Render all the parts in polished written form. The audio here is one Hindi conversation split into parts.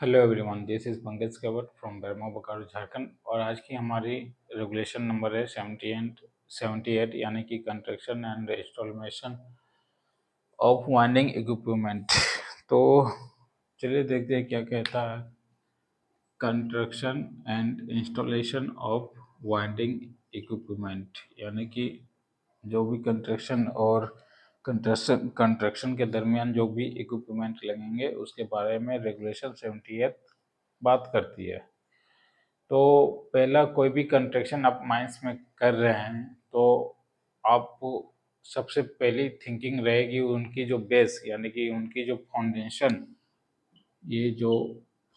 Hello everyone, this is Pankaj Kewat from Barma Bokaro Jharkhand. और आज की हमारी रेगुलेशन नंबर है 78 यानी कि construction and installation of winding equipment. तो चलिए देखते हैं क्या कहता है। Construction and installation of winding equipment यानी कि जो भी कंस्ट्रक्शन और कंस्ट्रक्शन के दरमियान जो भी इक्विपमेंट लगेंगे उसके बारे में रेगुलेशन 78 बात करती है। तो पहला कोई भी कंस्ट्रक्शन आप माइंस में कर रहे हैं तो आपको सबसे पहली थिंकिंग रहेगी उनकी जो बेस यानी कि उनकी जो फाउंडेशन, ये जो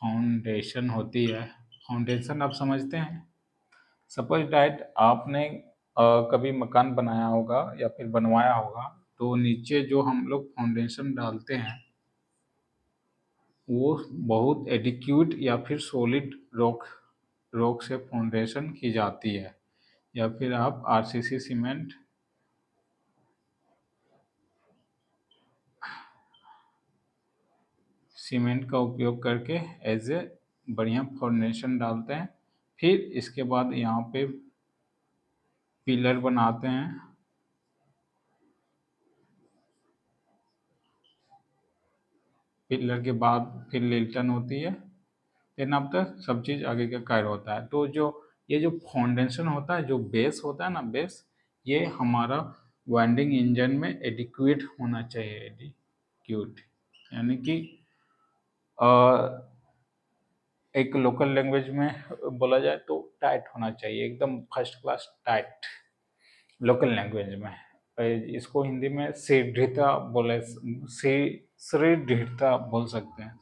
फाउंडेशन होती है, फाउंडेशन आप समझते हैं। सपोज डैट आपने कभी मकान बनाया होगा या फिर बनवाया होगा, तो नीचे जो हम लोग फाउंडेशन डालते हैं वो बहुत एडिक्यूट या फिर सॉलिड रॉक से फाउंडेशन की जाती है, या फिर आप आरसीसी सीमेंट का उपयोग करके एज ए बढ़िया फाउंडेशन डालते हैं। फिर इसके बाद यहाँ पे पिलर बनाते हैं। पिलर के बाद फिर लिंटन होती है। देन अब तक सब चीज़ आगे का कार्य होता है। तो ये जो फाउंडेशन होता है, जो बेस होता है ना, बेस ये हमारा वाइंडिंग इंजन में एडिक्वेट होना चाहिए। एडिक्यूट यानी कि एक लोकल लैंग्वेज में बोला जाए तो टाइट होना चाहिए, एकदम first class tight local language में। इसको हिंदी में सुदृढ़ता बोले, सुदृढ़ता बोल सकते हैं।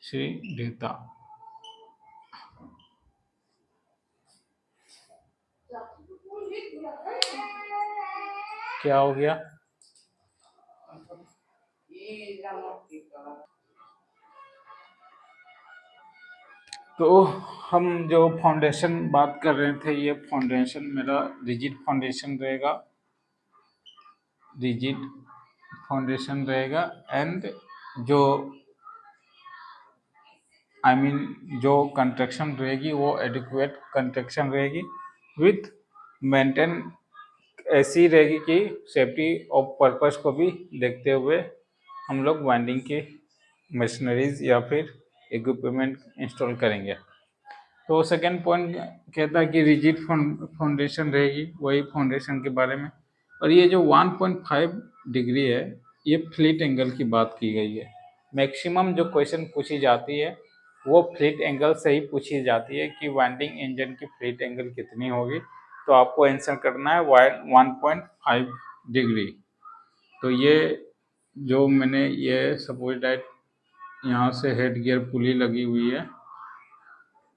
सुदृढ़ता। क्या हो गया? तो हम जो फाउंडेशन बात कर रहे थे, ये फाउंडेशन मेरा रिजिड फाउंडेशन रहेगा। रिजिड फाउंडेशन रहेगा एंड जो जो कंस्ट्रक्शन रहेगी वो एडिक्वेट कंस्ट्रक्शन रहेगी विथ मेंटेन ऐसी रहेगी कि सेफ्टी ऑफ पर्पस को भी देखते हुए हम लोग वाइंडिंग के मशीनरीज या फिर इक्विपमेंट इंस्टॉल करेंगे। तो सेकेंड पॉइंट कहता है कि रिजिड फाउंडेशन रहेगी, वही फाउंडेशन के बारे में। और ये जो 1.5 डिग्री है, ये फ्लिट एंगल की बात की गई है। मैक्सिमम जो क्वेश्चन पूछी जाती है वो फ्लिट एंगल से ही पूछी जाती है कि वाइंडिंग इंजन की फ्लिट एंगल कितनी होगी। तो आपको आंसर करना है 1.5 डिग्री। तो ये जो मैंने ये सपोज दैट यहाँ से हेड गियर पुली लगी हुई है,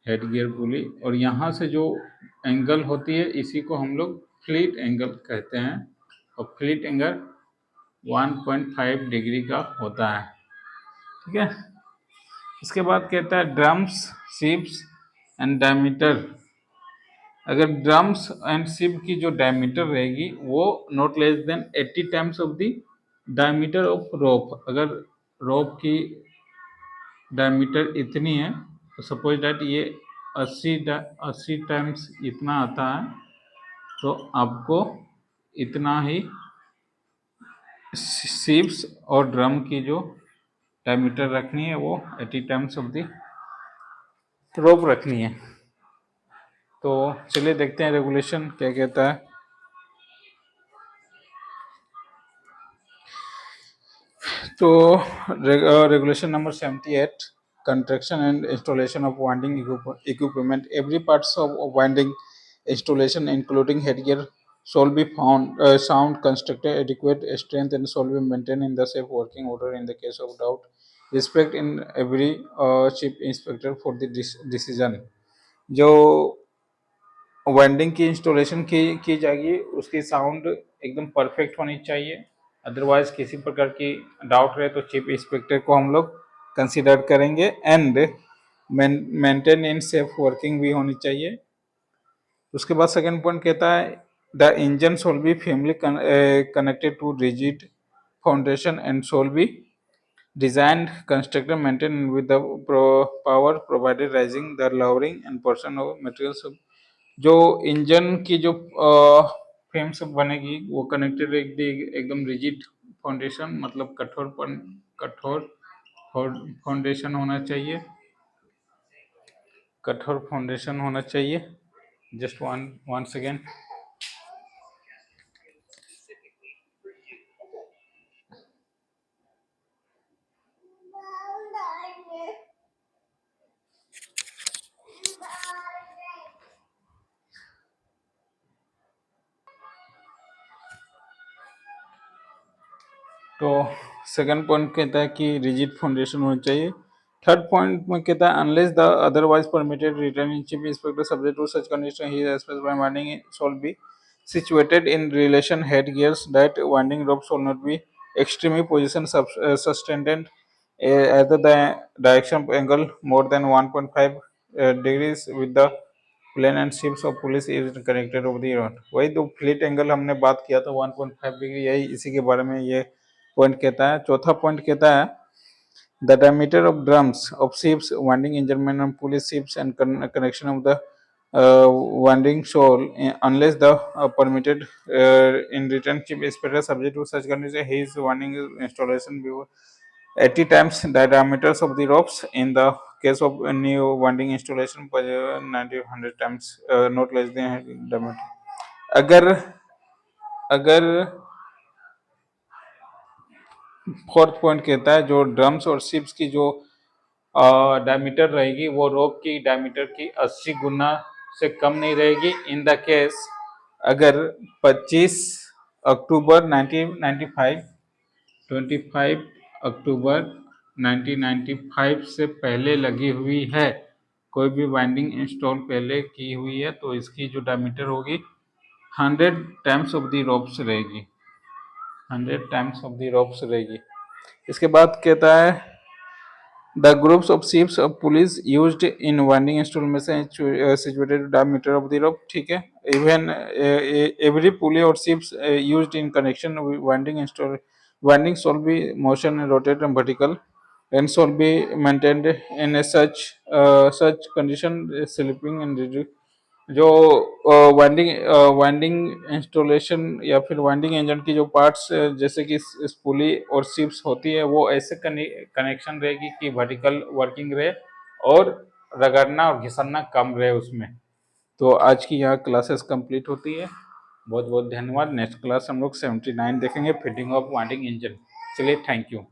हेड गियर पुली, और यहाँ से जो एंगल होती है इसी को हम लोग फ्लिट एंगल कहते हैं। और फ्लिट एंगल 1.5 डिग्री का होता है। ठीक है। इसके बाद कहता है ड्रम्स, शिप्स एंड डायमीटर। अगर ड्रम्स एंड शिप की जो डायमीटर रहेगी वो not less than 80 times of the diameter of rope. अगर रोप की डायमीटर इतनी है तो सपोज दैट ये 80 टाइम्स इतना आता है, तो आपको इतना ही शिप्स और ड्रम की जो डायमीटर रखनी है वो 80 टाइम्स ऑफ द रोप रखनी है। तो चलिए देखते हैं रेगुलेशन क्या कहता है। तो regulation number 78, construction and installation of winding equipment. Every parts of winding installation including headgear shall be found sound, constructed, adequate strength and shall be maintained in the safe working order. In the case of doubt, respect in every chief inspector for the decision। जो वाइंडिंग की इंस्टॉलेशन की जाएगी उसकी साउंड एकदम परफेक्ट होनी चाहिए। अदरवाइज किसी प्रकार की डाउट रहे तो चीफ इंस्पेक्टर को हम लोग कंसीडर करेंगे। And maintain in safe working भी होनी चाहिए। उसके बाद सेकंड पॉइंट कहता है the engine shall be family connected to rigid foundation and shall be designed, constructed, maintained with the power provided rising the lowering and portion of materials। जो इंजन की जो फ्रेम सब बनेगी वो कनेक्टेड एकदम रिजिड फाउंडेशन, मतलब कठोर फाउंडेशन होना चाहिए, कठोर फाउंडेशन होना चाहिए। जस्ट once again, तो सेकंड पॉइंट कहता है कि रिजिड फाउंडेशन होना चाहिए। थर्ड पॉइंट में कहता है unless the otherwise permitted returning chief inspector subject to such condition he is specified winding shall be situated in relation head gears that winding rope shall not be extremely position sustained at the direction angle more than 1.5 degrees with the plane and ships of police is connected over the road। वही तो फ्लीट एंगल हमने बात किया था 1.5 डिग्री, यही इसी के बारे में ये पॉइंट कहता है। चौथा पॉइंट कहता है the diameter of drums of ships winding engineman and police ships and connection of the winding shoal unless the permitted in return chief inspector subject to such condition his winding installation before 80 times the diameters of the ropes in the case of a new winding installation 90 times not less than diameter। अगर अगर फोर्थ पॉइंट कहता है जो ड्रम्स और शिप्स की जो डायमीटर रहेगी वो रोप की डायमीटर की 80 गुना से कम नहीं रहेगी इन द केस अगर 25 अक्टूबर 1995 25 अक्टूबर 1995 से पहले लगी हुई है, कोई भी वाइंडिंग इंस्टॉल पहले की हुई है तो इसकी जो डायमीटर होगी 100 टाइम्स ऑफ द रोप्स रहेगी, 100 टाइम्स ऑफ द रोप्स रहेगी। इसके बाद कहता है the groups of ships of police used in winding installation situated diameter of the rope। ठीक है, even every pulley or ships used in connection with winding shall be motion rotated and vertical and shall be maintained in a such condition slipping and जो वाइंडिंग इंस्टॉलेशन या फिर वाइंडिंग इंजन की जो पार्ट्स जैसे कि पुली और शिप्स होती है वो ऐसे कनेक्शन रहेगी कि वर्टिकल वर्किंग रहे और रगड़ना और घिसना कम रहे उसमें। तो आज की यहाँ क्लासेस कंप्लीट होती है, बहुत बहुत धन्यवाद। नेक्स्ट क्लास हम लोग 79 देखेंगे, फिटिंग ऑफ वाइंडिंग इंजन। चलिए, थैंक यू।